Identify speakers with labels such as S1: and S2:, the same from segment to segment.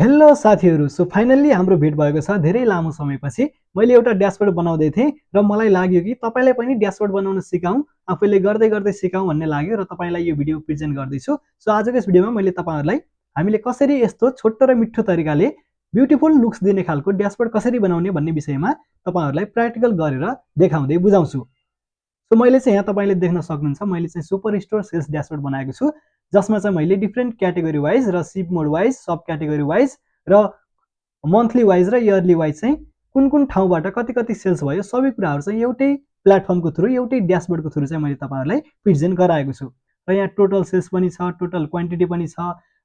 S1: Hello साथीहरु, so finally हाम्रो भेट भएको छ धेरै लामो समयपछि। मैले एउटा ड्याशबोर्ड बनाउँदै थिएँ र मलाई लाग्यो कि तपाईलाई पनि ड्याशबोर्ड बनाउन सिकाऊँ, आफैले गर्दै गर्दै सिकाऊँ भन्ने लाग्यो र तपाईलाई यो भिडियो प्रेजेन्ट गर्दैछु। सो आजको यस भिडियोमा मैले तपाईहरुलाई हामीले कसरी यस्तो छोटो र मिठो तरिकाले ब्युटीफुल लुक्स दिने खालको ड्याशबोर्ड कसरी बनाउने भन्ने विषयमा तपाईहरुलाई प्र्याक्टिकल गरेर देखाउँदै बुझाउँछु। सो मैले चाहिँ यहाँ तपाईले देख्न सक्नुहुन्छ, मैले चाहिँ सुपर स्टोर सेल्स ड्याशबोर्ड बनाएको छु, जसमा चाहिँ मैले डिफरेन्ट क्याटेगोरी वाइज र सिप मोड वाइज, सब क्याटेगोरी वाइज र मन्थली वाइज र इयरली वाइज चाहिँ कुन कुन ठाउँबाट कति कति सेल्स भयो सबै कुराहरु चाहिँ एउटै प्लेटफर्मको थ्रु, एउटै ड्याशबोर्डको थ्रु चाहिँ मैले तपाईहरुलाई प्रेजेन्ट गराएको छु। र यहाँ टोटल सेल्स पनि छ, टोटल क्वान्टिटी पनि छ,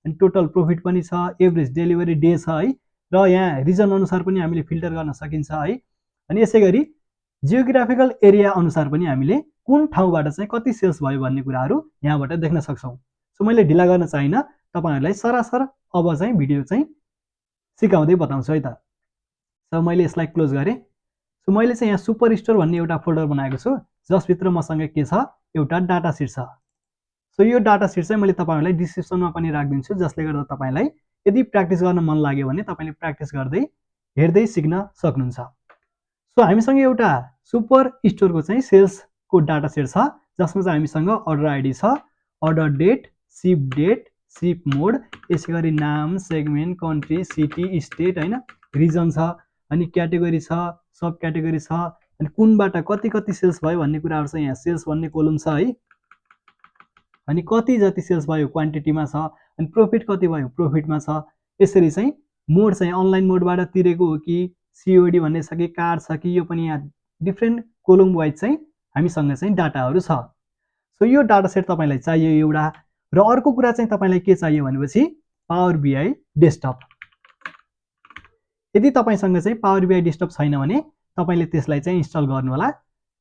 S1: अनि टोटल प्रॉफिट पनि छ, एभरेज डेलिभरी डे छ है, र यहाँ रिजन अनुसार पनि हामीले फिल्टर गर्न सकिन्छ है। अनि यसैगरी जियोग्राफिकल एरिया अनुसार पनि हामीले कुन ठाउँबाट चाहिँ कति सेल्स भयो भन्ने कुराहरु यहाँबाट देख्न सक्छौं। सो मैले ढिला गर्न चाहिन, तपाईहरुलाई सरासर अब चाहिँ भिडियो चाहिँ सिकाउँदै बताउँछु है त। सो मैले यसलाई क्लोज गरे। सो मैले चाहिँ यहाँ सुपर स्टोर भन्ने एउटा फोल्डर बनाएको छु, जसभित्र मसँग के छ, एउटा डाटा सिट छ। सो यो डाटा सिट चाहिँ मैले तपाईहरुलाई डिस्क्रिप्सनमा पनि राख्दिन्छु, जसले गर्दा तपाईलाई यदि प्र्याक्टिस गर्न मन लाग्यो भने तपाईले प्र्याक्टिस गर्दै हेर्दै सिक्न सक्नुहुन्छ। सो हामीसँग एउटा सुपर स्टोरको चाहिँ सेल्सको डाटा सेट छ, जसमा चाहिँ हामीसँग अर्डर आइडी छ, अर्डर डेट, सिप मोड, यसैगरी नाम, सेगमेन्ट, कन्ट्री, सिटी, स्टेट हैन, रिजन छ, अनि क्याटेगोरी छ, सब क्याटेगोरी छ, अनि कुनबाट कति कति सेल्स भयो भन्ने कुराहरु चाहिँ यहाँ सेल्स भन्ने कोलम छ है। अनि कति जति सेल्स भयो क्वान्टिटीमा छ, अनि प्रॉफिट कति भयो प्रॉफिटमा छ। यसरी चाहिँ मोड चाहिँ अनलाइन मोडबाट तिरेको हो कि सीओडी भन्ने छ कि कार्ड छ कि, यो पनि यहाँ डिफरेन्ट कोलम वाइज चाहिँ हामीसँग चाहिँ डाटाहरु छ। सो यो डाटा सेट तपाईलाई चाहियो एउटा, र अर्को कुरा चाहिँ तपाईलाई के चाहियो भनेपछि पावर बीआई डेस्कटप। यदि तपाईसँग चाहिँ पावर बीआई डेस्कटप छैन भने तपाईले त्यसलाई चाहिँ इन्स्टल गर्नु होला।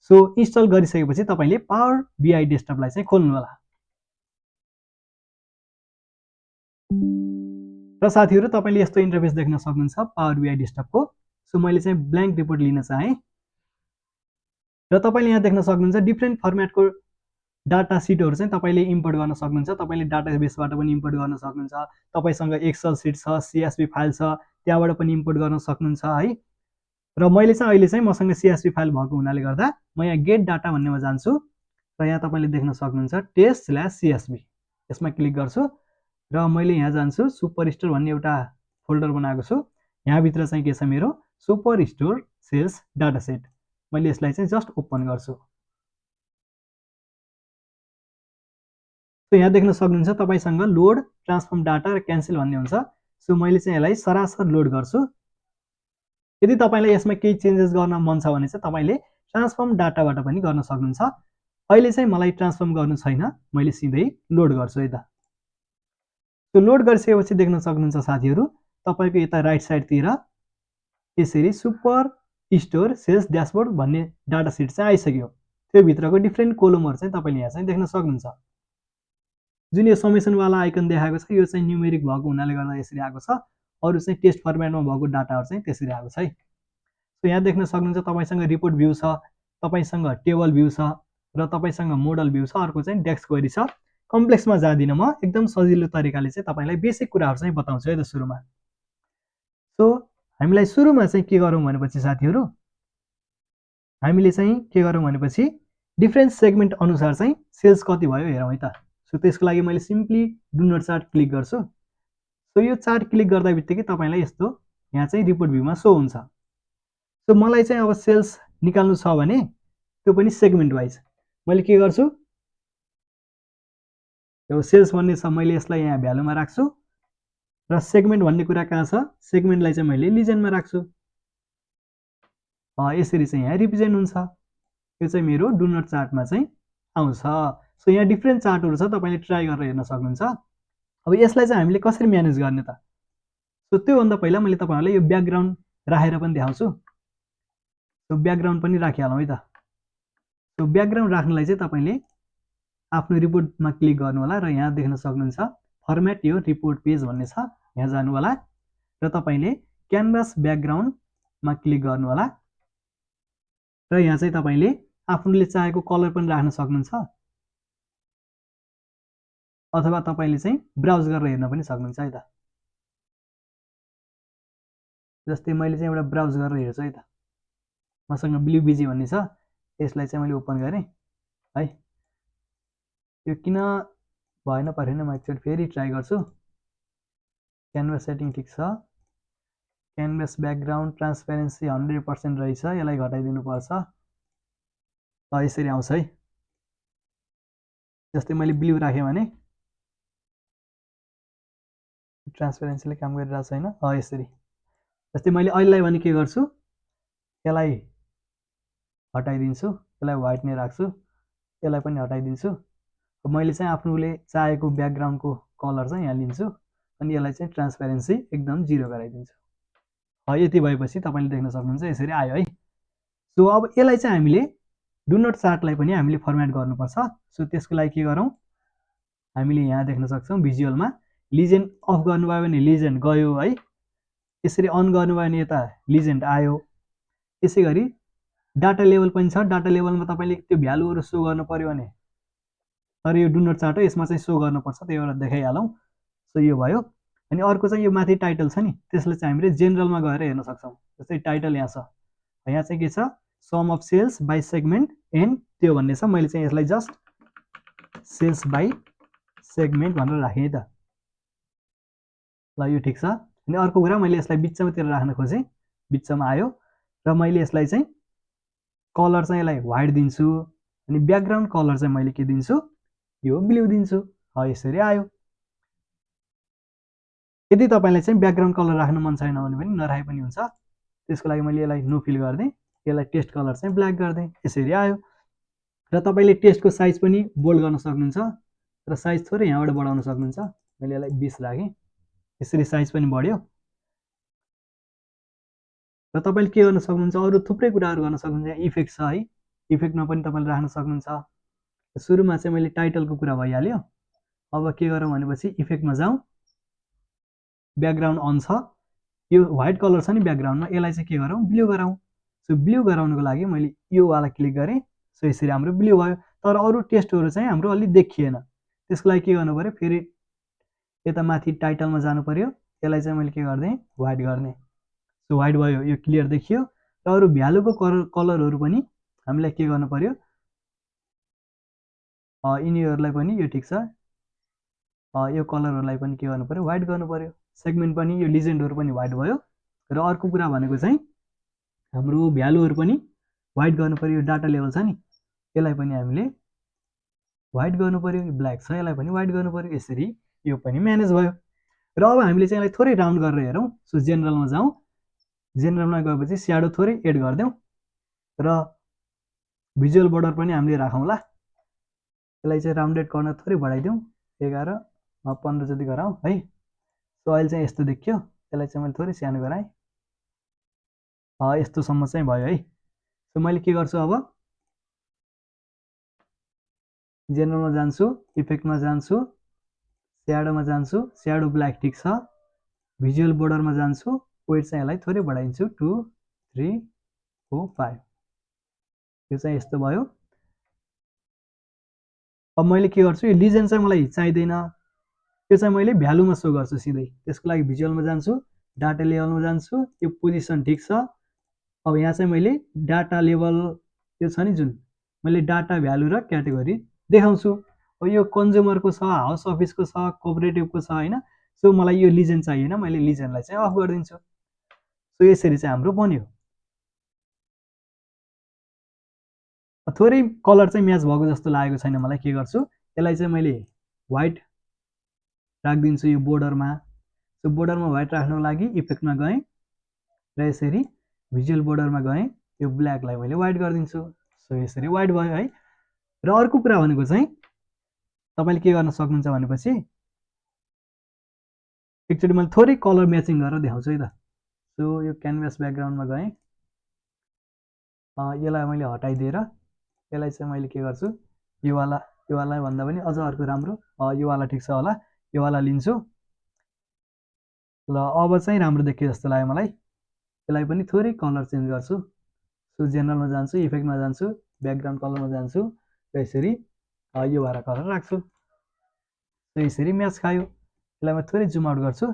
S1: सो इन्स्टल गरिसकेपछि तपाईले पावर बीआई डेस्कटपलाई चाहिँ खोल्नु होला। र साथीहरु, तपाईले यस्तो इन्टरफेस देख्न सक्नुहुन्छ पावर बीआई डेस्कटपको। सो मैले चाहिँ ब्ल्याङ्क रिपोर्ट लिन चाहे, र तपाईले यहाँ देख्न सक्नुहुन्छ डिफरेन्ट फर्मेटको डाटा सिटहरु चाहिँ तपाईले इम्पोर्ट गर्न सक्नुहुन्छ। तपाईले डाटाबेसबाट पनि इम्पोर्ट गर्न सक्नुहुन्छ, तपाईसँग एक्सेल सिट छ, सीएसवी फाइल छ, त्यहाँबाट पनि इम्पोर्ट गर्न सक्नुहुन्छ है। र मैले चाहिँ अहिले चाहिँ मसँग सीएसवी फाइल भएको हुनाले गर्दा म यहाँ गेट डाटा भन्नेमा जान्छु, र यहाँ तपाईले देख्न सक्नुहुन्छ test/csv, यसमा क्लिक गर्छु, र मैले यहाँ जान्छु सुपर स्टोर भन्ने एउटा फोल्डर बनाएको छु। यहाँ भित्र चाहिँ के छ, मेरो super store sales data set. मैले यसलाई चाहिँ जस्ट ओपन गर्छु। सो यहाँ देख्न सक्नुहुन्छ तपाईसँग लोड, ट्रान्सफर्म डाटा र क्यान्सल भन्ने हुन्छ। सो मैले चाहिँ यसलाई सरासर लोड गर्छु। यदि तपाईलाई यसमा केही चेन्जेस गर्न मन छ भने चाहिँ तपाईले ट्रान्सफर्म डाटाबाट पनि गर्न सक्नुहुन्छ। अहिले चाहिँ मलाई ट्रान्सफर्म गर्नु छैन, मैले सिधै लोड गर्छु है त। सो लोड गरिसकेपछि देख्न सक्नुहुन्छ साथीहरु, तपाईको यता राइट साइडतिर यसरी सुपर स्टोर सेल्स ड्याशबोर्ड भन्ने डाटा सिट चाहिँ आइसक्यो। त्यो भित्रको डिफरेन्ट कोलमहरु चाहिँ तपाईले यहाँ चाहिँ देख्न सक्नुहुन्छ। जुन यो समेसन वाला आइकन देखाएको छ, यो चाहिँ न्यूमेरिक भएको हुनाले गर्दा यसरी आएको छ। अरु चाहिँ टेक्स्ट फर्मेटमा भएको डाटाहरु चाहिँ त्यसरी आएको छ है। सो यहाँ देख्न सक्नुहुन्छ तपाईसँग रिपोर्ट भ्यू छ, तपाईसँग टेबल भ्यू छ, र तपाईसँग मोडल भ्यू छ, अर्को चाहिँ डेस्क क्वेरी छ। कम्प्लेक्समा जादिन म, एकदम सजिलो तरिकाले चाहिँ तपाईलाई बेसिक कुराहरु चाहिँ बताउँछु है त सुरुमा। सो हामीलाई सुरुमा चाहिँ के गरौँ भनेपछि साथीहरु, हामीले चाहिँ के गरौँ भनेपछि डिफरेन्ट सेगमेन्ट अनुसार चाहिँ सेल्स कति भयो हेरौँ है त। सो त्यसको लागि मैले simply donut chart click गर्छु। सो यो चार्ट क्लिक गर्दा बित्तिकै तपाईलाई यस्तो यहाँ चाहिँ रिपोर्ट भ्यूमा शो हुन्छ। सो मलाई चाहिँ अब सेल्स निकाल्नु छ भने त्यो पनि सेगमेन्ट वाइज मैले के गर्छु, यो सेल्स भन्ने छ, मैले यसलाई यहाँ भ्यालुमा राख्छु, र सेगमेन्ट भन्ने कुरा कहाँ छ, सेगमेन्टलाई चाहिँ मैले लिजनमा राख्छु। यसरी चाहिँ यहाँ रिप्रेजेन्ट हुन्छ। यो चाहिँ मेरो डु नट चार्टमा चाहिँ आउँछ। सो यहाँ डिफरेन्ट चार्टहरु छ, तपाईले ट्राई गरेर हेर्न सक्नुहुन्छ। अब यसलाई चाहिँ हामीले कसरी म्यानेज गर्ने त? सो त्यो भन्दा पहिला मैले तपाईहरुलाई यो ब्याकग्राउन्ड राखेर पनि देखाउँछु। सो ब्याकग्राउन्ड पनि राखिहालौँ है त। सो ब्याकग्राउन्ड राख्नलाई चाहिँ तपाईले आफ्नो रिपोर्टमा क्लिक गर्नु होला, र यहाँ देख्न सक्नुहुन्छ फर्मेट यो रिपोर्ट पेज भन्ने छ, यहाँ जानु होला, र तपाईले क्यानभास ब्याकग्राउन्डमा क्लिक गर्नु होला, र यहाँ चाहिँ तपाईले आफूले चाहेको कलर पनि राख्न सक्नुहुन्छ, अथवा तपाईले चाहिँ ब्राउज गरेर हेर्न पनि सक्नुहुन्छ है त। जस्तै मैले चाहिँ एउटा ब्राउज गरेर हेर्छु है त, मसँग ब्लु बिजी भन्ने छ, यसलाई चाहिँ मैले ओपन गरेँ है। यो किन भएन परेन म एकचोटि फेरि ट्राई गर्छु। क्यानभास सेटिङ ठिक छ, क्यानभास ब्याकग्राउन्ड ट्रान्सपेरेन्सी 100% रहेछ, यसलाई घटाइदिनु पर्छ। यसरी आउँछ है। जस्तै मैले ब्लु राखेँ भने ट्रान्सपेरेन्सीले काम गरिरहेको छैन, यसरी। जस्तै मैले अहिलेलाई भने के गर्छु, यसलाई हटाइदिन्छु, यसलाई व्हाइट नै राख्छु, यसलाई पनि हटाइदिन्छु। मैले चाहिँ आफूले चाहेको ब्याकग्राउन्डको कलर चाहिँ यहाँ लिन्छु अनि यसलाई चाहिँ ट्रान्सपेरेन्सी एकदम 0 गराइदिन्छु। यति भएपछि तपाईँले देख्न सक्नुहुन्छ यसरी आयो है। सो अब यसलाई चाहिँ हामीले डु नट चार्टलाई पनि हामीले फर्मेट गर्नुपर्छ। सो त्यसको लागि के गरौँ, हामीले यहाँ देख्न सक्छौँ भिजुअलमा लिजेन्ड अफ गर्नुभयो भने लिजेन्ड गयो है, यसरी अन गर्नुभयो भने यता लिजेन्ड आयो। यसै गरी डाटा लेभल पनि छ, डाटा लेभलमा तपाईँले त्यो भ्यालुहरू सो गर्नु पर्यो भने, तर यो डु नट चार्ट हो, यसमा चाहिँ सो गर्नुपर्छ, त्यही भएर देखाइहालौँ। सो यो भयो। अनि अर्को चाहिँ यो माथि टाइटल छ नि, त्यसलाई चाहिँ हामीले जेनरलमा गएर हेर्न सक्छौँ। जस्तै टाइटल यहाँ छ, यहाँ चाहिँ के छ, sum of sales by segment and त्यो भन्ने छ। मैले चाहिँ यसलाई जस्ट सेल्स बाई सेगमेन्ट भनेर राखेँ है त, ल यो ठिक छ। अनि अर्को कुरा मैले यसलाई बिचमातिर राख्न खोजेँ, बिचमा आयो र मैले यसलाई चाहिँ कलर चाहिँ यसलाई व्हाइट दिन्छु अनि ब्याकग्राउन्ड कलर चाहिँ मैले के दिन्छु, यो ब्लु दिन्छु। यसरी आयो। यदि तपाईँलाई चाहिँ ब्याकग्राउन्ड कलर राख्न मन छैन भने पनि नराखे पनि हुन्छ। त्यसको लागि मैले यसलाई नो फिल गरिदिएँ, यसलाई टेस्ट कलर चाहिँ ब्ल्याक गरिदिएँ, यसरी आयो। र तपाईँले टेस्टको साइज पनि बोल्ड गर्न सक्नुहुन्छ र साइज थोरै यहाँबाट बढाउन सक्नुहुन्छ। मैले यसलाई 20 राखेँ, यसरी साइज पनि बढ्यो। र तपाईँले के गर्न सक्नुहुन्छ, अरू थुप्रै कुराहरू गर्न सक्नुहुन्छ। यहाँ इफेक्ट छ है, इफेक्टमा पनि तपाईँले राख्न सक्नुहुन्छ। सुरुमा चाहिँ मैले टाइटलको कुरा भइहाल्यो। अब के गरौँ भनेपछि इफेक्टमा जाउँ, ब्याकग्राउन्ड अन छ, यो व्हाइट कलर छ नि ब्याकग्राउन्डमा, यसलाई चाहिँ के गरौँ, ब्लु गराउँ। सो ब्लु गराउनको लागि मैले यो वाला क्लिक गरेँ। सो यसरी हाम्रो ब्लु भयो। तर अरू टेस्टहरू चाहिँ हाम्रो अलि देखिएन। त्यसको लागि के गर्नु पर्यो, फेरि यता माथि टाइटलमा जानु पर्यो, यसलाई चाहिँ मैले के गरिदिएँ, व्हाइट गर्ने। सो व्हाइट भयो, यो क्लियर देखियो। र अरू भ्यालुको कलरहरू पनि हामीलाई के गर्नु पर्यो, यिनीहरूलाई पनि यो ठिक छ, यो कलरहरूलाई पनि के गर्नु पर्यो, व्हाइट गर्नु पर्यो। सेगमेन्ट पनि यो लिजेन्डहरू पनि व्हाइट भयो। र अर्को कुरा भनेको चाहिँ हाम्रो भ्यालुहरू पनि व्हाइट गर्नु पर्यो। यो डाटा लेभल छ नि, यसलाई पनि हामीले व्हाइट गर्नु पर्यो। यो ब्ल्याक छ, यसलाई पनि व्हाइट गर्नु पर्यो। यसरी यो पनि म्यानेज भयो। र अब हामीले चाहिँ यसलाई थोरै राउन्ड गरेर हेरौँ। सो जेनरलमा जाउँ, जेनरलमा गएपछि स्याडो थोरै एड गरिदेऊ र भिजुअल बोर्डर पनि हामीले राखौँला। यसलाई चाहिँ राउन्डेड कर्नर थोरै बढाइदिउँ, 11 15 जति गराउँ है। सो अहिले चाहिँ यस्तो देखियो। यसलाई चाहिँ मैले थोरै सानो गराएँ, यस्तोसम्म चाहिँ भयो है। सो मैले के गर्छु, अब जेनरलमा जान्छु, इफेक्टमा जान्छु, स्याडोमा जान्छु, स्याडो ब्ल्याक ठिक छ। भिजुअल बोर्डरमा जान्छु, वेट चाहिँ यसलाई थोरै बढाइदिन्छु, 2 3 4 5, यो चाहिँ यस्तो भयो। अब मैले के गर्छु, यो लिजेन्ड चाहिँ मलाई चाहिँदैन, यो चाहिँ मैले भ्यालुमा सो गर्छु सिधै। त्यसको लागि भिजुअलमा जान्छु, डाटा लेभलमा जान्छु, यो पोजिसन ठिक छ। अब यहाँ चाहिँ मैले डाटा लेभल यो छ नि जुन, मैले डाटा भ्यालु र क्याटेगोरी देखाउँछु। अब यो कन्ज्युमरको छ, हाउस अफिसको छ, कोअपरेटिभको छ होइन। सो मलाई यो लिजेन्ड चाहिएन, मैले लिजेन्डलाई चाहिँ अफ गरिदिन्छु। सो यसरी चाहिँ हाम्रो बन्यो। थोरै कलर चाहिँ म्याच भएको जस्तो लागेको छैन मलाई, के गर्छु, यसलाई चाहिँ मैले व्हाइट राखिदिन्छु यो बोर्डरमा। सो बोर्डरमा व्हाइट राख्नको लागि इफेक्टमा गएँ र यसरी भिजुअल बोर्डरमा गएँ, यो ब्ल्याकलाई मैले व्हाइट गरिदिन्छु। सो यसरी व्हाइट भयो है। र अर्को कुरा भनेको चाहिँ तपाईँले के गर्न सक्नुहुन्छ भनेपछि एकचोटि मैले थोरै कलर म्याचिङ गरेर देखाउँछु है त। सो यो क्यानभास ब्याकग्राउन्डमा गएँ, यसलाई मैले हटाइदिएर यसलाई चाहिँ मैले के गर्छु, यो वाला भन्दा पनि अझ अर्को राम्रो, यो वाला ठिक छ होला, यो वाला लिन्छु। ल अब चाहिँ राम्रो देखियो जस्तो लाग्यो मलाई। यसलाई पनि थोरै कलर चेन्ज गर्छु। सो जेनरलमा जान्छु, इफेक्टमा जान्छु, ब्याकग्राउन्ड कलरमा जान्छु र यसरी यो वाला कलर राख्छु। सो यसरी म्याच खायो। यसलाई म थोरै जुम आउट गर्छु।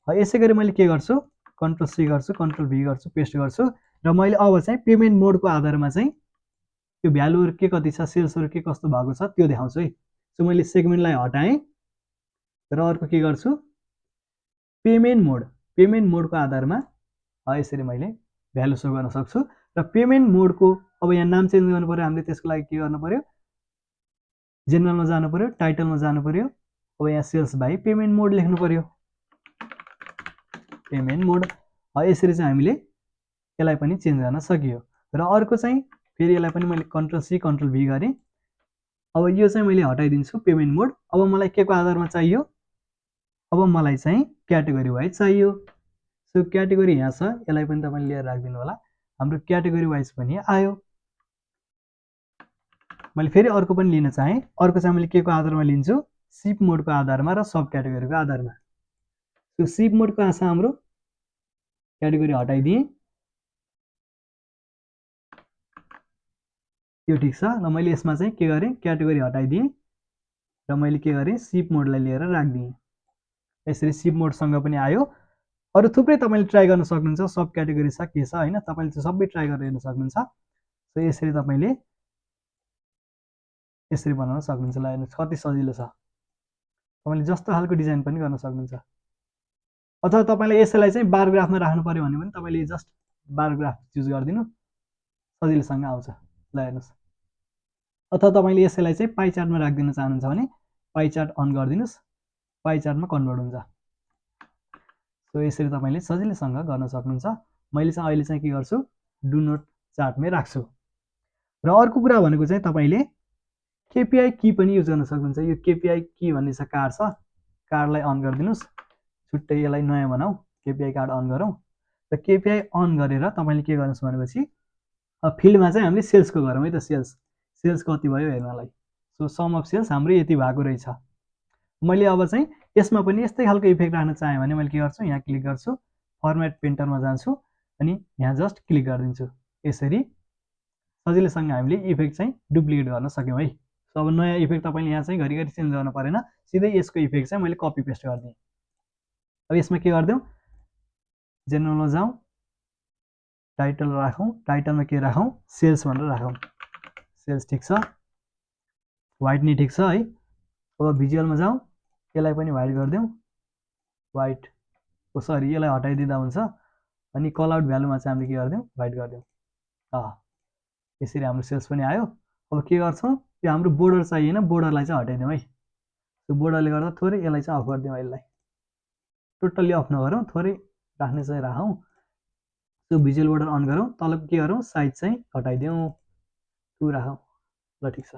S1: यसै गरी मैले के गर्छु, कन्ट्रोल सी गर्छु, कन्ट्रोल भी गर्छु, पेस्ट गर्छु र मैले अब चाहिँ पेमेन्ट मोडको आधारमा चाहिँ त्यो भ्यालुहरू के कति छ, सेल्सहरू के कस्तो भएको छ त्यो देखाउँछु है। सो मैले सेगमेन्टलाई हटाएँ र अर्को के गर्छु, पेमेन्ट मोडको आधारमा यसरी मैले भ्यालु सो गर्न सक्छु र पेमेन्ट मोडको अब यहाँ नाम चेन्ज गर्नु पर्यो हामीले, त्यसको लागि के गर्नु पर्यो, जेनरलमा जानु पर्यो, टाइटलमा जानु पर्यो। अब यहाँ सेल्स बाई पेमेन्ट मोड लेख्नु पर्यो, पेमेन्ट मोड। यसरी चाहिँ हामीले यसलाई पनि चेन्ज गर्न सकियो। र अर्को चाहिँ फेरि यसलाई पनि मैले कन्ट्रोल सी कन्ट्रोल भी गरेँ। अब यो चाहिँ मैले हटाइदिन्छु पेमेन्ट मोड। अब मलाई के को आधारमा चाहियो, अब मलाई चाहिँ क्याटेगोरी वाइज चाहियो। सो क्याटेगोरी यहाँ छ, यसलाई पनि तपाईँले लिएर राखिदिनु होला। हाम्रो क्याटेगोरी वाइज पनि आयो। मैले फेरि अर्को पनि लिन चाहेँ। अर्को चाहिँ मैले के को आधारमा लिन्छु, सिप मोडको आधारमा र सब क्याटेगोरीको आधारमा। सो सिप मोडको आशा हाम्रो क्याटेगोरी हटाइदिएँ, यो ठिक छ। र मैले यसमा चाहिँ के गरेँ, क्याटेगोरी हटाइदिएँ र मैले के गरेँ, सिप मोडलाई लिएर राखिदिएँ। यसरी सिप मोडसँग पनि आयो। अरू थुप्रै तपाईँले ट्राई गर्न सक्नुहुन्छ, सब क्याटेगोरी छ के छ होइन, तपाईँले चाहिँ सबै ट्राई गरेर हेर्न सक्नुहुन्छ। सो यसरी तपाईँले यसरी बनाउन सक्नुहुन्छ। ल हेर्नुहोस् कति सजिलो छ, तपाईँले जस्तो खालको डिजाइन पनि गर्न सक्नुहुन्छ। अथवा तपाईँलाई यसैलाई चाहिँ बार ग्राफमा राख्नु पर्यो भने पनि तपाईँले जस्ट बार ग्राफ चुज गरिदिनु, सजिलोसँग आउँछ। ल हेर्नुहोस्, अथवा तपाईँले यसैलाई चाहिँ पाइ चार्टमा राखिदिन चाहनुहुन्छ भने पाइ चार्ट अन गरिदिनुहोस्, पाइ चार्टमा कन्भर्ट हुन्छ। सो यसरी तपाईँले सजिलैसँग गर्न सक्नुहुन्छ। मैले चाहिँ अहिले चाहिँ के गर्छु, डु नोट चार्टमै राख्छु। र अर्को कुरा भनेको चाहिँ तपाईँले केपिआई की पनि युज गर्न सक्नुहुन्छ। यो केपिआई की भन्ने छ, कार्ड छ, कार्डलाई अन गरिदिनुहोस्। छुट्टै यसलाई नयाँ बनाऊ, केपिआई कार्ड अन गरौँ। र केपिआई अन गरेर तपाईँले के गर्नुहोस् भनेपछि फिल्डमा चाहिँ हामीले सेल्सको गरौँ है त, सेल्स कति भयो हेर्नलाई। सो सम अफ सेल्स हाम्रो यति भएको रहेछ। मैले अब चाहिँ यसमा पनि यस्तै खालको इफेक्ट राख्न चाहेँ भने मैले के गर्छु, यहाँ क्लिक गर्छु, फर्मेट पेन्टरमा जान्छु अनि यहाँ जस्ट क्लिक गरिदिन्छु। यसरी सजिलैसँग हामीले इफेक्ट चाहिँ डुप्लिकेट गर्न सक्यौँ है। सो अब नयाँ इफेक्ट तपाईँले यहाँ चाहिँ घरिघरि चेन्ज गर्नु परेन, सिधै यसको इफेक्ट चाहिँ मैले कपी पेस्ट गरिदिएँ। अब यसमा के गरिदिउँ, जेनरलमा जाउँ, टाइटल राखौँ, टाइटलमा के राखौँ, सेल्स भनेर राखौँ। सेल्स ठिक छ, वाइट नि ठिक छ है। अब भिजुअलमा जाउँ, यसलाई पनि वाइट गरिदिउँ, वाइट सरी यसलाई हटाइदिँदा हुन्छ। अनि कल आउट भ्यालुमा चाहिँ हामीले के गरिदिउँ, वाइट गरिदिउँ। यसरी हाम्रो सेल्स पनि आयो। अब के गर्छौँ, यो हाम्रो बोर्डर चाहिएन, बोर्डरलाई चाहिँ हटाइदिउँ है। त्यो बोर्डरले गर्दा थोरै यसलाई चाहिँ अफ गरिदिउँ, यसलाई टोटल्ली अफ नगरौँ, थोरै राख्ने चाहिँ राखौँ। त्यो भिजुअल बोर्डर अन गरौँ, तल के गरौँ, साइज चाहिँ घटाइदिउँ, 2 राखौँ। ल ठिक छ,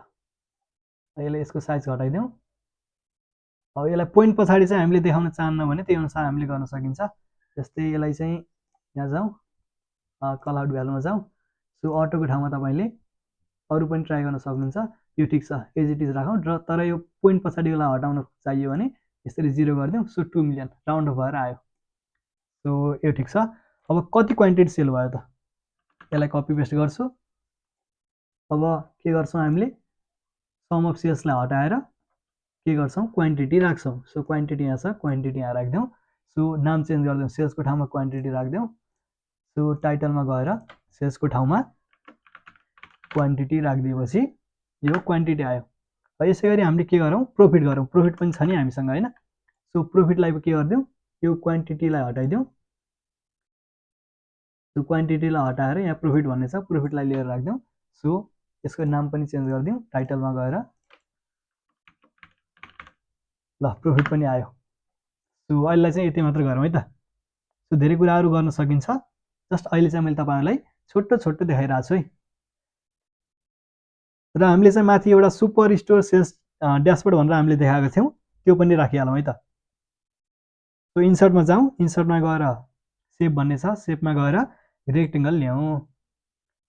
S1: यसलाई यसको साइज घटाइदिउँ। अब यसलाई पोइन्ट पछाडि चाहिँ हामीले देखाउन चाहन्न भने त्यही अनुसार हामीले गर्न सकिन्छ। जस्तै यसलाई चाहिँ यहाँ जाउँ, कल आउट भ्यालुमा जाउँ। सो अटोको ठाउँमा तपाईँले अरू पनि ट्राई गर्न सक्नुहुन्छ। यो ठिक छ, एज इट इज राखौँ। र तर यो पोइन्ट पछाडिलाई हटाउन चाहियो भने यसरी 0 गरिदिउँ। सो 2 मिलियन राउन्ड अफ भएर आयो। सो यो ठिक छ। अब कति क्वान्टिटी सेल भयो त, यसलाई कपी पेस्ट गर्छु। अब के गर्छौँ, हामीले सम अफ सेल्सलाई हटाएर के गर्छौँ, क्वान्टिटी राख्छौँ। सो क्वान्टिटी यहाँ छ, क्वान्टिटी यहाँ राखिदिउँ। सो नाम चेन्ज गरिदिउँ, सेल्सको ठाउँमा क्वान्टिटी राखिदिउँ। सो टाइटलमा गएर सेल्सको ठाउँमा क्वान्टिटी राखिदिएपछि यो क्वान्टिटी आयो। यसै गरी हामीले के गरौँ, प्रफिट गरौँ। प्रफिट पनि छ नि हामीसँग होइन। सो प्रफिटलाई के गरिदिउँ, यो क्वान्टिटीलाई हटाइदिउँ। सो क्वान्टिटीलाई हटाएर यहाँ प्रफिट भन्ने छ, प्रफिटलाई लिएर राखिदिउँ। सो यसको नाम पनि चेन्ज गरिदिउँ, टाइटलमा गएर ल प्रफिट पनि आयो। सो अहिलेलाई चाहिँ यति मात्र गरौँ है त। सो धेरै कुराहरू गर्न सकिन्छ, जस्ट अहिले चाहिँ मैले तपाईँहरूलाई छोटो छोटो देखाइरहेको छु है। र हामीले चाहिँ माथि एउटा सुपर स्टोर सेल्स ड्यासबोर्ड भनेर हामीले देखाएको थियौँ, त्यो पनि राखिहालौँ है त। सो इन्सर्टमा जाउँ, इन्सर्टमा गएर सेप भन्ने छ, सेपमा गएर रेक्टेङ्गल ल्याउँ,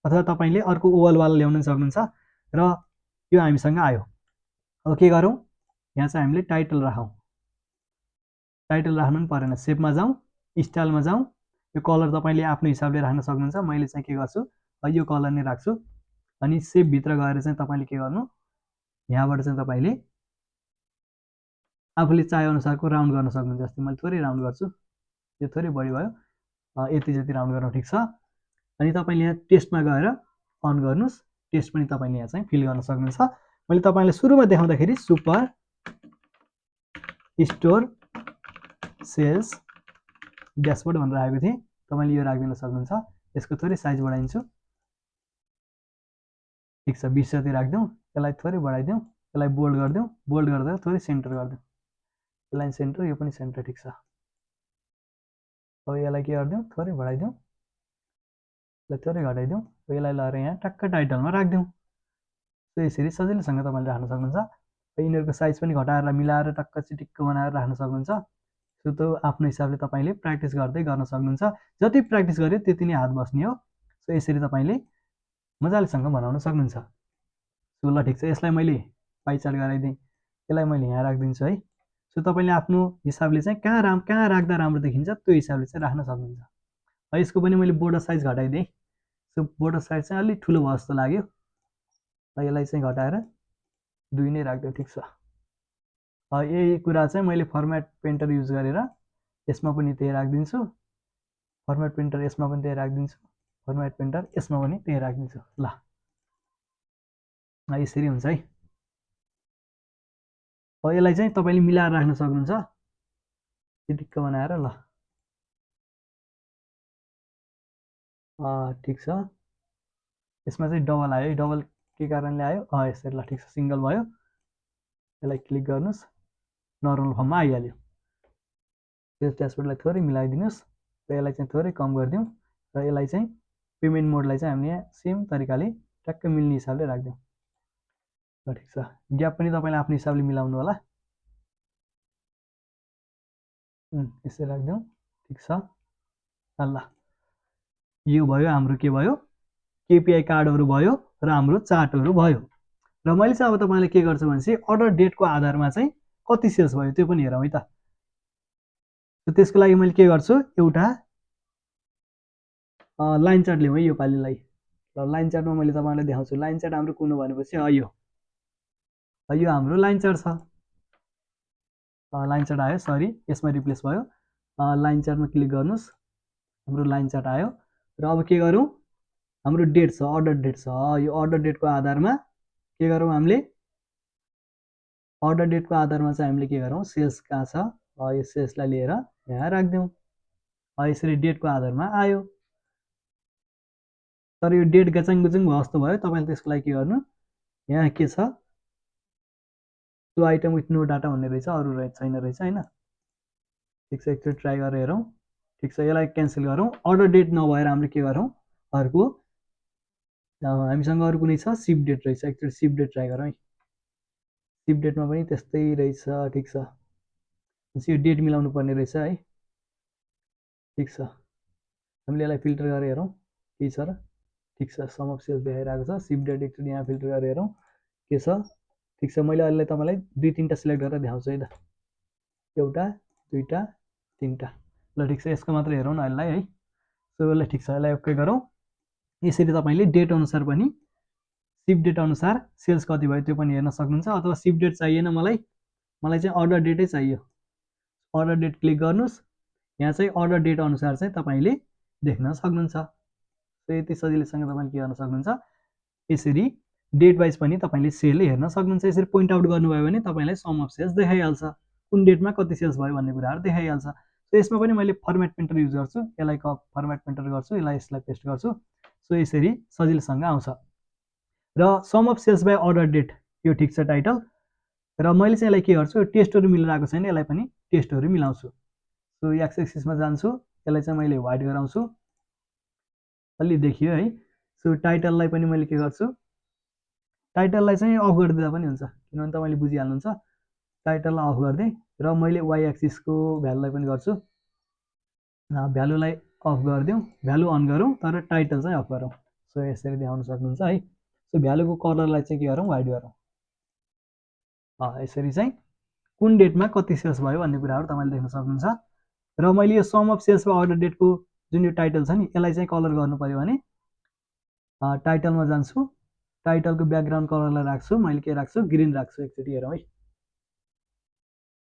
S1: अथवा तपाईँले अर्को ओभलवाला ल्याउन सक्नुहुन्छ। र यो हामीसँग आयो। अब के गरौँ, यहाँ चाहिँ हामीले टाइटल राखौँ। टाइटल राख्नु पनि परेन, सेपमा जाउँ, स्टाइलमा जाउँ। यो कलर तपाईँले आफ्नो हिसाबले राख्न सक्नुहुन्छ। मैले चाहिँ के गर्छु, यो कलर नै राख्छु। अनि सेपभित्र गएर चाहिँ तपाईँले के गर्नु, यहाँबाट चाहिँ तपाईँले आफूले चाहे अनुसारको राउन्ड गर्न सक्नुहुन्छ। जस्तै मैले थोरै राउन्ड गर्छु, यो थोरै बढी भयो। यति जति राउन्ड गरौँ ठिक छ। अनि तपाईँले यहाँ टेस्टमा गएर अन गर्नुहोस्, टेस्ट पनि तपाईँले यहाँ चाहिँ फिल गर्न सक्नुहुन्छ। मैले तपाईँलाई सुरुमा देखाउँदाखेरि सुपर स्टोर सेल्स ड्यासबोर्ड भनेर राखेको थिएँ, तपाईँले यो राखिदिन सक्नुहुन्छ। यसको थोरै साइज बढाइदिन्छु, ठिक छ 20 जति राखिदिउँ। यसलाई थोरै बढाइदिउँ, यसलाई बोल्ड गरिदिउँ, बोल्ड गर्दा थोरै सेन्टर गरिदिउँ, यसलाई सेन्टर, यो पनि सेन्टर, ठिक छ। अब यसलाई के गरिदिउँ, थोरै बढाइदिउँ, यसलाई थोरै घटाइदिउँ, यसलाई लगेर यहाँ टक्क टाइटलमा राखिदिउँ। यसरी सजिलैसँग तपाईँले राख्न सक्नुहुन्छ। यिनीहरूको साइज पनि घटाएर मिलाएर टक्क चिटिक्क बनाएर राख्न सक्नुहुन्छ। सो त्यो आफ्नो हिसाबले तपाईँले प्र्याक्टिस गर्दै गर्न सक्नुहुन्छ। जति प्र्याक्टिस गर्यो त्यति नै हात बस्ने हो। सो यसरी तपाईँले मजालेसँग बनाउन सक्नुहुन्छ। सो ल ठिक छ, यसलाई मैले पाइ चार्ट गराइदिएँ, यसलाई मैले यहाँ राखिदिन्छु है। सो तपाईँले आफ्नो हिसाबले चाहिँ कहाँ राख्दा राम्रो देखिन्छ त्यो हिसाबले चाहिँ राख्न सक्नुहुन्छ। यसको पनि मैले बोर्डर साइज घटाइदिएँ। सो बोर्डर साइज चाहिँ अलिक ठुलो भयो जस्तो लाग्यो, यसलाई चाहिँ घटाएर 2 नै राखिदियो, ठिक छ। यही कुरा चाहिँ मैले फर्मेट पेन्टर युज गरेर यसमा पनि त्यही राखिदिन्छु, फर्मेट पेन्टर यसमा पनि त्यही राखिदिन्छु, फर्मेट पेन्टर यसमा पनि त्यही राखिदिन्छु। ल यसरी हुन्छ है। यसलाई चाहिँ तपाईँले मिलाएर राख्न सक्नुहुन्छ चिटिक्क बनाएर। ल ठिक छ, यसमा चाहिँ डबल आयो है, डबल के कारणले आयो, यसरी। ल ठिक छ, सिङ्गल भयो, यसलाई क्लिक गर्नुहोस्, नर्मल फर्ममा आइहाल्यो। सेल्स ड्यासबोर्डलाई थोरै मिलाइदिनुहोस् र यसलाई चाहिँ थोरै कम गरिदिउँ र यसलाई चाहिँ पेमेन्ट मोडलाई चाहिँ हामीले यहाँ सेम तरिकाले ट्याक्क मिल्ने हिसाबले राखिदिउँ। ल ठिक छ, ग्याप पनि तपाईँले आफ्नो हिसाबले मिलाउनु होला, यसरी राखिदिउँ, ठिक छ। ल यो भयो हाम्रो के भयो, केपिआई कार्डहरू भयो र हाम्रो चार्टहरू भयो। र मैले चाहिँ अब तपाईँलाई के गर्छु भनेपछि अर्डर डेटको आधारमा चाहिँ कति सेल्स भयो त्यो पनि हेरौँ है त। त्यसको लागि मैले के गर्छु, एउटा लाइन चार्ट ल्याउँ है योपालिलाई। र लाइन चार्टमा मैले तपाईँलाई देखाउँछु। लाइन चार्ट हाम्रो कुन हो भनेपछि यो हाम्रो लाइन चार्ट छ। लाइन चार्ट आयो, सरी यसमा रिप्लेस भयो। लाइन चार्टमा क्लिक गर्नुहोस्, हाम्रो लाइन चार्ट आयो। र अब के गरौँ, हाम्रो डेट छ, अर्डर डेट छ। यो अर्डर डेटको आधारमा के गरौँ, हामीले अर्डर डेटको आधारमा चाहिँ हामीले के गरौँ, सेल्स कहाँ छ, यो सेल्सलाई लिएर यहाँ राखिदिउँ। यसरी डेटको आधारमा आयो। तर यो डेट गचाङ गुचुङ भयो जस्तो भयो, तपाईँले त्यसको लागि के गर्नु, यहाँ के छ, त्यो आइटम विथ नो डाटा भन्ने रहेछ, अरू छैन रहेछ होइन। ठिक छ, एकचोटि ट्राई गरेर हेरौँ। ठिक छ, यसलाई क्यान्सल गरौँ। अर्डर डेट नभएर हामीले के गरौँ, अर्को हामीसँग अरू कुनै छ, सिप डेट रहेछ, एकचोटि सिप डेट ट्राई गरौँ है। सिप डेटमा पनि त्यस्तै रहेछ, ठिक छ। यो डेट मिलाउनु पर्ने रहेछ है, ठिक छ। हामीले यसलाई फिल्टर गरेर हेरौँ के छ र, ठिक छ, सम अफ सेल्स देखाइरहेको छ। सिप डेट एकचोटि यहाँ फिल्टर गरेर हेरौँ के छ, ठिक छ। मैले अहिले तपाईँलाई 2-3टा सिलेक्ट गरेर देखाउँछु है त, 1 2 3टा। ल ठिक छ, यसको मात्र हेरौँ न यसलाई है। सो यसलाई ठिक छ, यसलाई ओके गरौँ। यसरी तपाईँले डेट अनुसार पनि, सिप डेट अनुसार सेल्स कति भयो त्यो पनि हेर्न सक्नुहुन्छ। अथवा सिप डेट चाहिएन मलाई चाहिँ अर्डर डेटै चाहियो, अर्डर डेट क्लिक गर्नुहोस्, यहाँ चाहिँ अर्डर डेट अनुसार चाहिँ तपाईँले देख्न सक्नुहुन्छ। यति सजिलैसँग तपाईँले के गर्न सक्नुहुन्छ, यसरी डेट वाइज पनि तपाईँले सेल हेर्न सक्नुहुन्छ। यसरी पोइन्ट आउट गर्नुभयो भने तपाईँलाई सम अफ सेल्स देखाइहाल्छ, कुन डेटमा कति सेल्स भयो भन्ने कुराहरू देखाइहाल्छ। सो यसमा पनि मैले फर्मेट पेन्टर युज गर्छु, यसलाई फर्मेट पेन्टर गर्छु, यसलाई पेस्ट गर्छु। सो यसरी सजिलोसँग आउँछ। र sum of sales by order date यो ठिक छ टाइटल। र मैले चाहिँ यसलाई के गर्छु, टेस्टहरू मिलिरहेको छैन, यसलाई पनि टेस्टहरू मिलाउँछु। सो एक्स एक्सिसमा जान्छु, यसलाई चाहिँ मैले व्हाइट गराउँछु, अलि देखियो है। सो टाइटललाई पनि मैले के गर्छु, टाइटललाई चाहिँ अफ गरिदिँदा पनि हुन्छ, किनभने तपाईँले बुझिहाल्नुहुन्छ। टाइटललाई अफ गरिदिएँ र मैले वाइ एक्सिसको भ्यालुलाई पनि गर्छु, भ्यालुलाई अफ गरिदिउँ, भ्यालु अन गरौँ तर टाइटल चाहिँ अफ गरौँ। सो यसरी देखाउन सक्नुहुन्छ है। सो भ्यालुको कलरलाई चाहिँ के गरौँ, व्हाइट गरौँ। यसरी चाहिँ कुन डेटमा कति सेल्स भयो भन्ने कुराहरू तपाईँले देख्न सक्नुहुन्छ। र मैले यो sum of sales by order डेटको जुन यो टाइटल छ नि, यसलाई चाहिँ कलर गर्नु पऱ्यो भने टाइटलमा जान्छु, टाइटलको ब्याकग्राउन्ड कलरलाई राख्छु, मैले के राख्छु, ग्रिन राख्छु। एकचोटि हेरौँ है,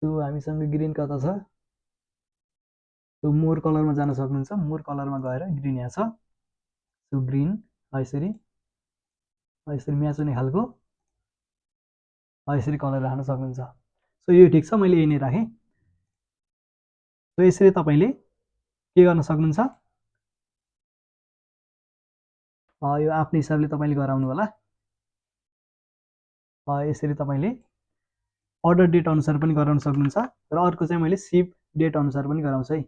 S1: त्यो हामीसँग ग्रिन कता छ, सो मोर कलरमा जान सक्नुहुन्छ, मोर कलरमा गएर ग्रिन यहाँ छ, सो ग्रिन यसरी म्याच हुने खालको यसरी कलर राख्न सक्नुहुन्छ। सो यो ठिक छ, मैले यही नै राखेँ। सो यसरी तपाईँले के गर्न सक्नुहुन्छ, यो आफ्नो हिसाबले तपाईँले गराउनु होला। यसरी तपाईँले अर्डर डेट अनुसार पनि गराउन सक्नुहुन्छ र अर्को चाहिँ मैले सिप डेट अनुसार पनि गराउँछु है।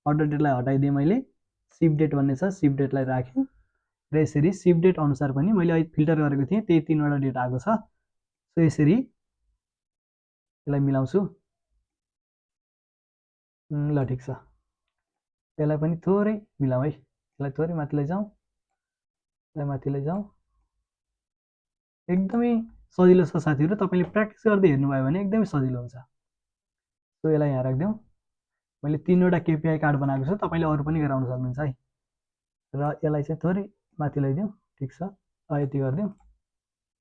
S1: अर्डर डेटलाई हटाइदिएँ मैले, सिप डेट भन्ने छ, सिप डेटलाई राखेँ र यसरी सिप डेट अनुसार पनि मैले अहिले फिल्टर गरेको थिएँ, त्यही 3वटा डेट आएको छ। सो यसरी यसलाई मिलाउँछु। ल ठिक छ, यसलाई पनि थोरै मिलाउँ है, यसलाई थोरै माथि लैजाउँ, एकदमै सजिलो छ साथीहरू। तपाईँले प्र्याक्टिस गर्दै हेर्नुभयो भने एकदमै सजिलो हुन्छ। सो यसलाई यहाँ राखिदिउँ। मैले 3वटा केपिआई कार्ड बनाएको छु, तपाईँले अरू पनि गराउन सक्नुहुन्छ है। र यसलाई चाहिँ थोरै माथि लैदिउँ, ठिक छ, यति गरिदिउँ।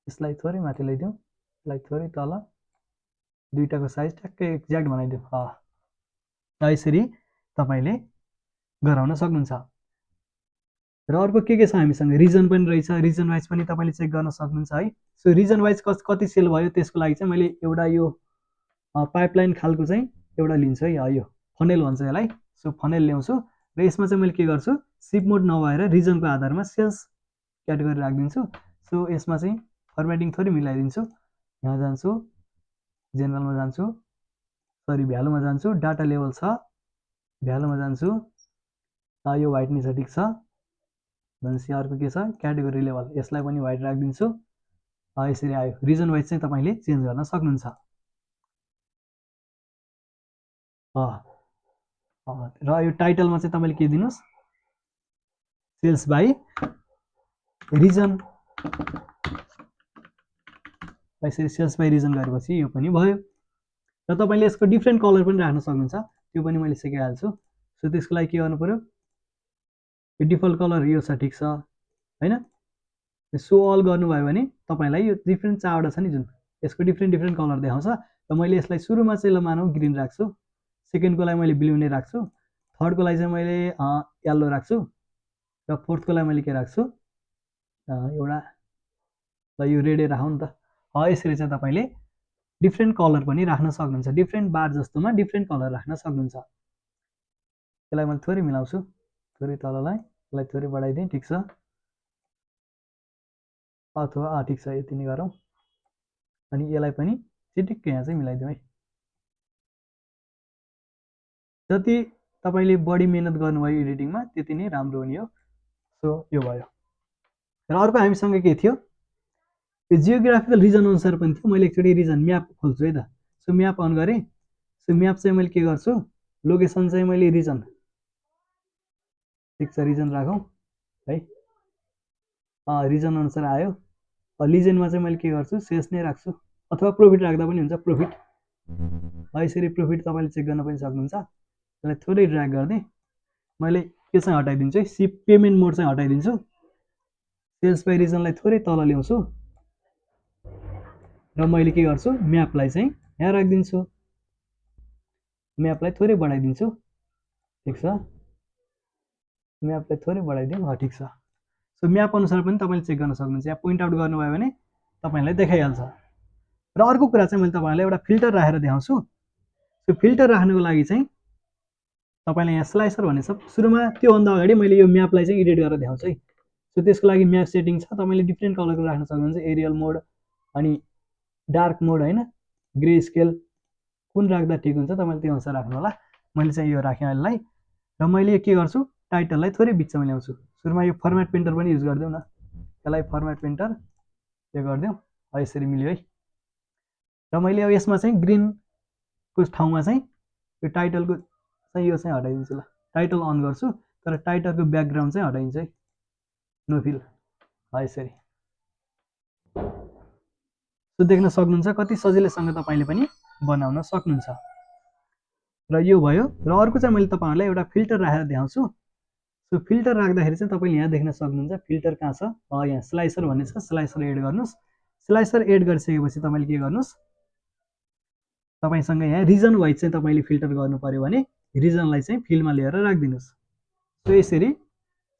S1: यसलाई थोरै माथि लैदिउँ, यसलाई थोरै तल, दुईटाको साइज ट्याक्कै एक्ज्याक्ट बनाइदिउँ। यसरी तपाईँले गराउन सक्नुहुन्छ। र अर्को के छ हामीसँग, रिजन पनि रहेछ, रिजन वाइज पनि तपाईँले चेक गर्न सक्नुहुन्छ है। सो रिजन वाइज कति सेल भयो त्यसको लागि चाहिँ मैले एउटा यो पाइपलाइन खालको चाहिँ एउटा लिन्छु है, यो फनेल भन्छ यसलाई। सो फनेल ल्याउँछु र यसमा चाहिँ मैले के गर्छु, सिप मोड नभएर रिजनको आधारमा सेल्स क्याटेगोरी राखिदिन्छु। सो यसमा चाहिँ फर्मेटिङ थोरै मिलाइदिन्छु, यहाँ जान्छु, जेनरलमा जान्छु, भ्यालुमा जान्छु, डाटा लेभल छ, भ्यालुमा जान्छु, यो व्हाइट नै छ, ठिक छ। भनेपछि अर्को के छ, क्याटेगोरी लेभल, यसलाई पनि व्हाइट राखिदिन्छु। यसरी आयो। रिजन वाइज चाहिँ तपाईँले चेन्ज गर्न सक्नुहुन्छ। र यो टाइटलमा चाहिँ तपाईँले के दिनुहोस्, सेल्स बाई रिजन, यसरी सेल्स बाई रिजन गरेपछि यो पनि भयो। र तपाईँले यसको डिफ्रेन्ट कलर पनि राख्न सक्नुहुन्छ, त्यो पनि मैले सिकाइहाल्छु। सो त्यसको लागि के गर्नु पर्यो, यो डिफल्ट कलर यो छ, ठिक छ होइन। सो अल गर्नुभयो भने तपाईँलाई यो डिफ्रेन्ट 4वटा छ नि जुन, यसको डिफ्रेन्ट कलर देखाउँछ। र मैले यसलाई सुरुमा चाहिँ ल मानौँ ग्रिन राख्छु, सेकेन्डको लागि मैले ब्लू नै राख्छु, थर्डको लागि चाहिँ मैले येल्लो राख्छु, र फोर्थको लागि मैले के राख्छु, एउटा, ल यो रेडै राखौँ नि त। यसरी चाहिँ तपाईँले डिफ्रेन्ट कलर पनि राख्न सक्नुहुन्छ, डिफ्रेन्ट बार जस्तोमा डिफ्रेन्ट कलर राख्न सक्नुहुन्छ। यसलाई मैले थोरै मिलाउँछु, थोरै तललाई, यसलाई थोरै बढाइदिएँ, ठिक छ, अथवा ठिक छ, यति नै गरौँ। अनि यसलाई पनि चिटिक्कै यहाँ चाहिँ मिलाइदिउँ है। जति तपाईँले बढी मेहनत गर्नुभयो एडिटिङमा त्यति नै राम्रो हुने हो। सो यो भयो। र अर्को हामीसँग के थियो, यो जियोग्राफिकल रिजन अनुसार पनि थियो। मैले एकचोटि रिजन म्याप खोल्छु है त। सो म्याप अन गरेँ। सो म्याप चाहिँ मैले के गर्छु, लोकेसन चाहिँ मैले रिजन, ठिक छ, रिजन राखौँ है, रिजन अनुसार आयो। लिजनमा चाहिँ मैले के गर्छु, सेल्स नै राख्छु, अथवा प्रफिट राख्दा पनि हुन्छ, प्रफिट। यसरी प्रफिट तपाईँले चेक गर्न पनि सक्नुहुन्छ। यसलाई थोरै ड्र्याग गरिदिएँ, मैले के चाहिँ हटाइदिन्छु है, सिप पेमेन्ट मोड चाहिँ हटाइदिन्छु, सेल्स बाई रिजनलाई थोरै तल ल्याउँछु, र मैले के गर्छु, म्यापलाई चाहिँ यहाँ राखिदिन्छु, म्यापलाई थोरै बढाइदिन्छु, ठिक छ, म्यापलाई थोरै बढाइदिउँ, ठिक छ। सो म्याप अनुसार पनि तपाईँले चेक गर्न सक्नुहुन्छ, यहाँ पोइन्ट आउट गर्नुभयो भने तपाईँलाई देखाइहाल्छ। र अर्को कुरा चाहिँ मैले तपाईँलाई एउटा फिल्टर राखेर देखाउँछु। सो फिल्टर राख्नुको लागि चाहिँ तपाईँले यहाँ स्लाइसर भन्ने छ, सुरुमा त्योभन्दा अगाडि मैले यो म्यापलाई चाहिँ एडिट गरेर देखाउँछु है। सो त्यसको लागि म्याप सेटिङ छ, तपाईँले डिफ्रेन्ट कलरको राख्न सक्नुहुन्छ, एरियल मोड अनि डार्क मोड होइन, ग्रे स्केल, कुन राख्दा ठिक हुन्छ तपाईँले त्यो अनुसार राख्नु होला। मैले चाहिँ यो राखेँ यसलाई। र मैले के गर्छु, टाइटललाई थोरै बिचमा ल्याउँछु। सुरुमा यो फर्मेट पेन्टर पनि युज गरिदिउँ न, यसलाई फर्मेट पेन्टर यो गरिदिउँ, यसरी मिल्यो है। र मैले अब यसमा चाहिँ ग्रिनको ठाउँमा चाहिँ यो टाइटलको चाहिँ यो चाहिँ हटाइदिन्छु, ल टाइटल अन गर्छु, तर टाइटलको ब्याकग्राउन्ड चाहिँ हटाइदिन्छु है, नो फिल, यसरी। सो देख्न सक्नुहुन्छ कति सजिलैसँग तपाईँले पनि बनाउन सक्नुहुन्छ। र यो भयो। र अर्को चाहिँ मैले तपाईँहरूलाई एउटा फिल्टर राखेर देखाउँछु। सो फिल्टर राख्दाखेरि चाहिँ तपाईँले यहाँ देख्न सक्नुहुन्छ, फिल्टर कहाँ छ, यहाँ स्लाइसर भन्ने छ, स्लाइसर एड गर्नुहोस्। स्लाइसर एड गरिसकेपछि तपाईँले के गर्नुहोस्, तपाईँसँग यहाँ रिजन वाइज चाहिँ तपाईँले फिल्टर गर्नु पर्यो भने रिजनलाई चाहिँ फिल्डमा लिएर राखिदिनुहोस्। सो यसरी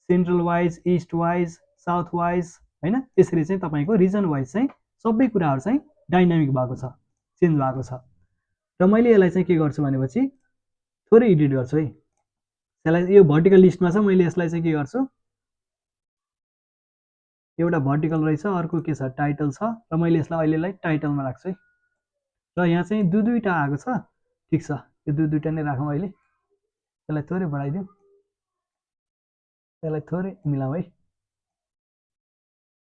S1: central wise, east wise, south wise हैन, यसरी चाहिँ तपाईको रिजन वाइज चाहिँ सबै कुराहरू चाहिँ डाइनामिक भएको छ, चेन्ज भएको छ। र मैले यसलाई चाहिँ के गर्छु भनेपछि थोरै एडिट गर्छु है। यसलाई यो भर्टिकल लिस्टमा छ, मैले यसलाई चाहिँ के गर्छु, एउटा भर्टिकल रहेछ, अर्को के छ टाइटल छ, र मैले यसलाई अहिलेलाई टाइटलमा राख्छु है। र यहाँ चाहिँ दुईटा आएको छ, ठिक छ, यो दुईटा नै राखौँ अहिले। यसलाई थोरै बढाइदिउँ, यसलाई थोरै मिलाउँ है।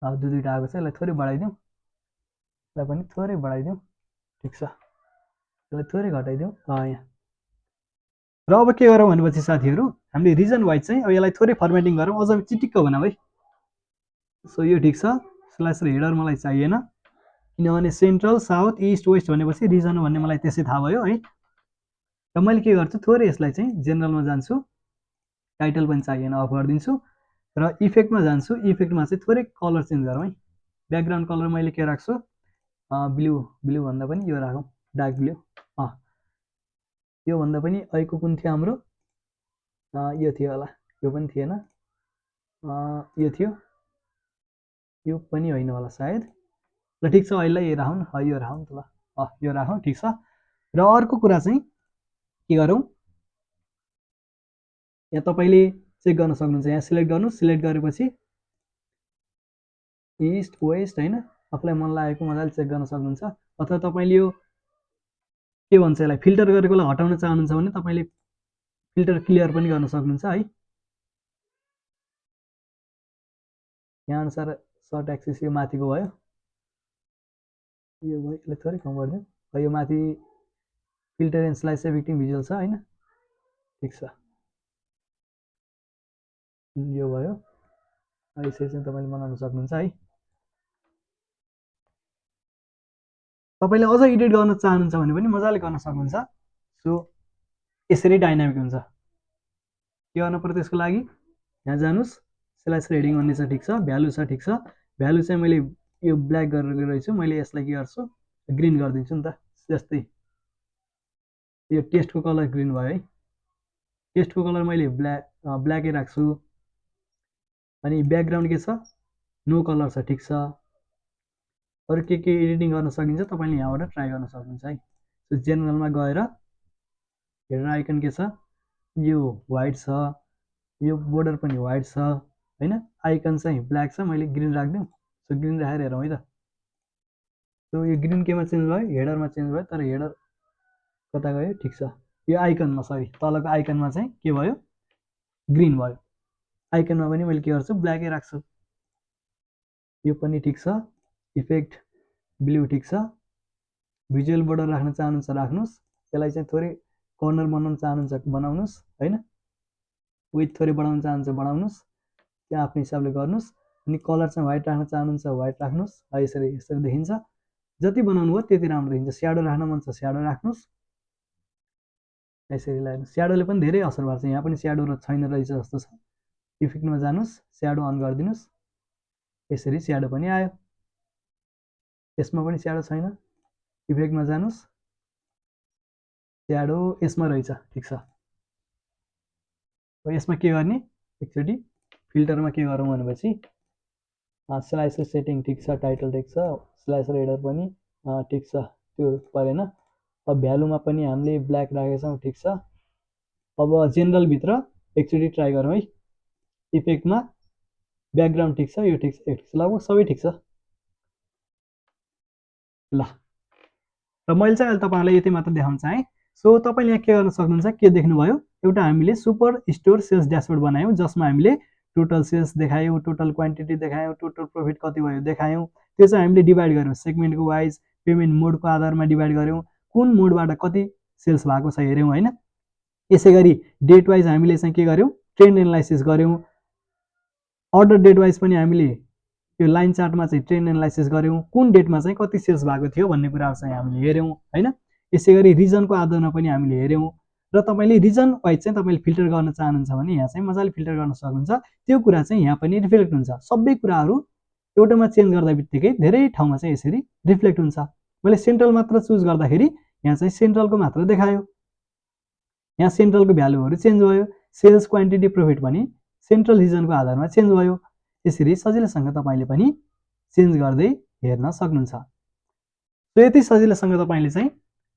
S1: दुईटा आएको छ, यसलाई थोरै बढाइदिउँ, यसलाई पनि थोरै बढाइदिउँ, ठिक छ, यसलाई थोरै घटाइदिउँ यहाँ। र अब के गरौँ भनेपछि साथीहरू, हामीले रिजन वाइज चाहिँ अब यसलाई थोरै फर्मेटिङ गरौँ, अझ चिटिक्क बनाऊ है। सो यो ठिक छ। स्ल्यास र हेडर मलाई चाहिएन, किनभने सेन्ट्रल, साउथ, इस्ट, वेस्ट भनेपछि रिजन भन्ने मलाई त्यसै थाहा भयो है। र मैले के गर्छु, थोरै यसलाई चाहिँ जेनरलमा जान्छु, टाइटल पनि चाहिएन, अफ गरिदिन्छु। र इफेक्टमा जान्छु, इफेक्टमा चाहिँ थोरै कलर चेन्ज गरौँ है। ब्याकग्राउन्ड कलर मैले के राख्छु, ब्लू भन्दा पनि यो राखौँ, डार्क ब्लू। यो भन्दा पनि अहिलेको कुन थियो हाम्रो, यो थियो होला, यो पनि थिएन, यो थियो, यो पनि होइन होला सायद। ल ठिक छ, अहिले यो राखौँ न, यो राखौँ ल, यो राखौँ, ठिक छ। र अर्को कुरा चाहिँ के गरौँ, यहाँ तपाईँले चेक गर्न सक्नुहुन्छ, यहाँ सिलेक्ट गर्नु, सिलेक्ट गरेपछि इस्ट वेस्ट होइन, आफूलाई मन लागेको मजाले चेक गर्न सक्नुहुन्छ। अथवा तपाईँले यो के भन्छ यसलाई फिल्टर गरेकोलाई हटाउन चाहनुहुन्छ भने तपाईँले फिल्टर क्लियर पनि गर्न सक्नुहुन्छ है। यहाँ अनुसार सर्ट एक्सिस यो माथिको भयो, यो भयो, यसलाई थोरै कम गरिदिउँ। यो माथि filter and slice affecting visual छ होइन, ठिक छ, यो भयो। यसरी चाहिँ तपाईँले बनाउन सक्नुहुन्छ है। तपाईँले अझ एडिट गर्न चाहनुहुन्छ भने पनि मजाले गर्न सक्नुहुन्छ। सो यसरी डाइनामिक हुन्छ। के गर्नु पर्यो त्यसको लागि, यहाँ जानुहोस्, स्ल्यास हेडिङ भन्ने छ, ठिक छ, भ्यालु छ, ठिक छ, भ्यालु चाहिँ मैले यो ब्ल्याक गरेर रहेछु, मैले यसलाई के गर्छु, ग्रिन गरिदिन्छु नि त। जस्तै यो टेस्टको कलर ग्रिन भयो है, टेस्टको कलर मैले ब्ल्याकै राख्छु। अनि ब्याकग्राउन्ड के छ, नो कलर छ, ठिक छ। अरू के एडिटिङ गर्न सकिन्छ तपाईँले यहाँबाट ट्राई गर्न सक्नुहुन्छ है। सो जेनरलमा गएर हेडर आइकन के छ, यो व्हाइट छ, यो बोर्डर पनि व्हाइट छ होइन, आइकन चाहिँ ब्ल्याक छ, मैले ग्रिन राखिदिउँ। सो ग्रिन राखेर हेरौँ है त। सो यो ग्रिन केमा चेन्ज भयो, हेडरमा चेन्ज भयो, तर हेडर कता गयो, ठिक छ, यो आइकनमा, सरी तलको आइकनमा चाहिँ के भयो, ग्रिन भयो। आइकनमा पनि मैले के गर्छु, ब्ल्याकै राख्छु, यो पनि ठिक छ। इफेक्ट ब्लू, ठिक छ। भिजुअल बोर्डर राख्न चाहनुहुन्छ राख्नुहोस्, यसलाई चाहिँ थोरै कर्नर बनाउन चाहनुहुन्छ बनाउनुहोस् होइन, विथ थोरै बढाउन चाहनुहुन्छ बढाउनुहोस्, त्यो आफ्नो हिसाबले गर्नुहोस्। अनि कलर चाहिँ व्हाइट राख्न चाहनुहुन्छ व्हाइट राख्नुहोस्, यसरी यसरी देखिन्छ। जति बनाउनु भयो त्यति राम्रो देखिन्छ। स्याडो राख्न मन छ स्याडो राख्नुहोस्, यसरी लगाउनुहोस्। स्याडोले पनि धेरै असर पार्छ, यहाँ पनि स्याडो छैन रहेछ जस्तो छ। इफेक्टमा जानुहोस्, स्याडो अन गरिदिनुहोस्, यसरी स्याडो पनि आयो। यसमा पनि स्याडो छैन, इफेक्टमा जानुहोस्, स्याडो यसमा रहेछ, ठिक छ। यसमा के गर्ने, एकचोटि फिल्टरमा के गरौँ भनेपछि स्लाइस सेटिङ, ठिक छ, टाइटल ठिक छ, स्लाइस हेडर पनि ठिक छ, त्यो परेन। अब भ्यालुमा पनि हामीले ब्ल्याक राखेछौँ, ठिक छ। अब जेनरलभित्र एकचोटि ट्राई गरौँ है। इफेक्टमा ब्याकग्राउन्ड ठिक छ, यो ठिक छ, लगभग सबै ठिक छ। ल र मैले चाहिँ अहिले तपाईँहरूलाई यति मात्र देखाउन चाहेँ। सो तपाईँले यहाँ के गर्न सक्नुहुन्छ, के देख्नुभयो, एउटा हामीले सुपर स्टोर सेल्स ड्यासबोर्ड बनायौँ, जसमा हामीले टोटल सेल्स देखायौँ, टोटल क्वान्टिटी देखायौँ, टोटल प्रफिट कति भयो देखायौँ। त्यो चाहिँ हामीले डिभाइड गऱ्यौँ सेगमेन्टको वाइज, पेमेन्ट मोडको आधारमा डिभाइड गऱ्यौँ, कुन मोडबाट कति सेल्स भएको छ हेऱ्यौँ होइन। यसै गरी डेट वाइज हामीले चाहिँ के गर्यौँ, ट्रेन्ड एनालाइसिस गऱ्यौँ। अर्डर डेट वाइज पनि हामीले यो लाइन चार्टमा चाहिँ ट्रेन्ड एनालाइसिस गऱ्यौँ, कुन डेटमा चाहिँ कति सेल्स भएको थियो भन्ने कुराहरू चाहिँ हामीले हेऱ्यौँ होइन। यसै गरी रिजनको आधारमा पनि हामीले हेऱ्यौँ। र तपाईँले रिजन वाइज चाहिँ तपाईँले फिल्टर गर्न चाहनुहुन्छ भने यहाँ चाहिँ मजाले फिल्टर गर्न सक्नुहुन्छ। त्यो कुरा चाहिँ यहाँ पनि रिफ्लेक्ट हुन्छ। सबै कुराहरू एउटामा चेन्ज गर्दा बित्तिकै धेरै ठाउँमा चाहिँ यसरी रिफ्लेक्ट हुन्छ। मैले सेन्ट्रल मात्र चुज गर्दाखेरि यहाँ चाहिँ सेन्ट्रलको मात्र देखायो। यहाँ सेन्ट्रलको भ्यालुहरू चेन्ज भयो, सेल्स क्वान्टिटी प्रफिट पनि सेन्ट्रल रिजनको आधारमा चेन्ज भयो। यसरी सजिलैसँग तपाईले पनि चेन्ज गर्दै हेर्न सक्नुहुन्छ। सो यति सजिलैसँग तपाईले चाहिँ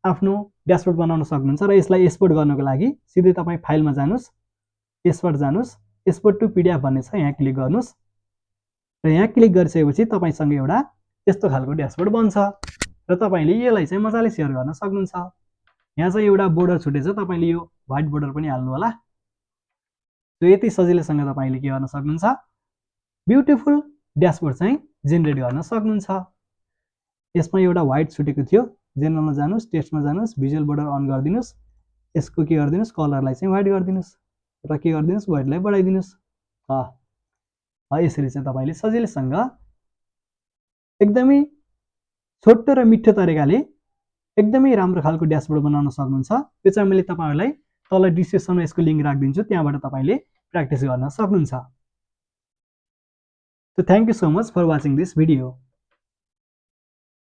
S1: आफ्नो ड्यासबोर्ड बनाउन सक्नुहुन्छ र यसलाई एक्सपोर्ट गर्नको लागि सिधै तपाई फाइलमा जानुस्, एक्सपोर्ट जानुस्, एक्सपोर्ट टु पीडीएफ भन्ने छ, यहाँ क्लिक गर्नुस् र यहाँ क्लिक गरिसकेपछि तपाईसँग एउटा यस्तो खालको ड्यासबोर्ड बन्छ र तपाईले यसलाई चाहिँ मजाले शेयर गर्न सक्नुहुन्छ। यहाँ चाहिँ एउटा बोर्डर छुटेछ, तपाईले यो व्हाइट बोर्डर पनि हाल्नु होला। सो यति सजिलैसँग तपाईले के गर्न सक्नुहुन्छ, ब्युटिफुल ड्यासबोर्ड चाहिँ जेनेरेट गर्न सक्नुहुन्छ। यसमा एउटा व्हाइट छुटेको थियो, जेनरलमा जानुस्, टेक्स्टमा जानुस्, भिजुअल बोर्डर अन गरिदिनुस्, यसको के गरिदिनुस्, कलरलाई चाहिँ व्हाइट गरिदिनुस् र के गरिदिनुस्, व्हाइटलाई बढाइदिनुस्। यसरी चाहिँ तपाईले सजिलैसँग एकदमै छोटो र मिठो तरिकाले एकदमै राम्रो खालको ड्यासबोर्ड बनाउन सक्नुहुन्छ। यो चाहिँ मैले तपाईहरुलाई तल डिस्क्रिप्सनमा यसको लिंक राखिदिन्छु, त्यहाँबाट तपाईले प्र्याक्टिस गर्न सक्नुहुन्छ। So thank you so much for watching this video.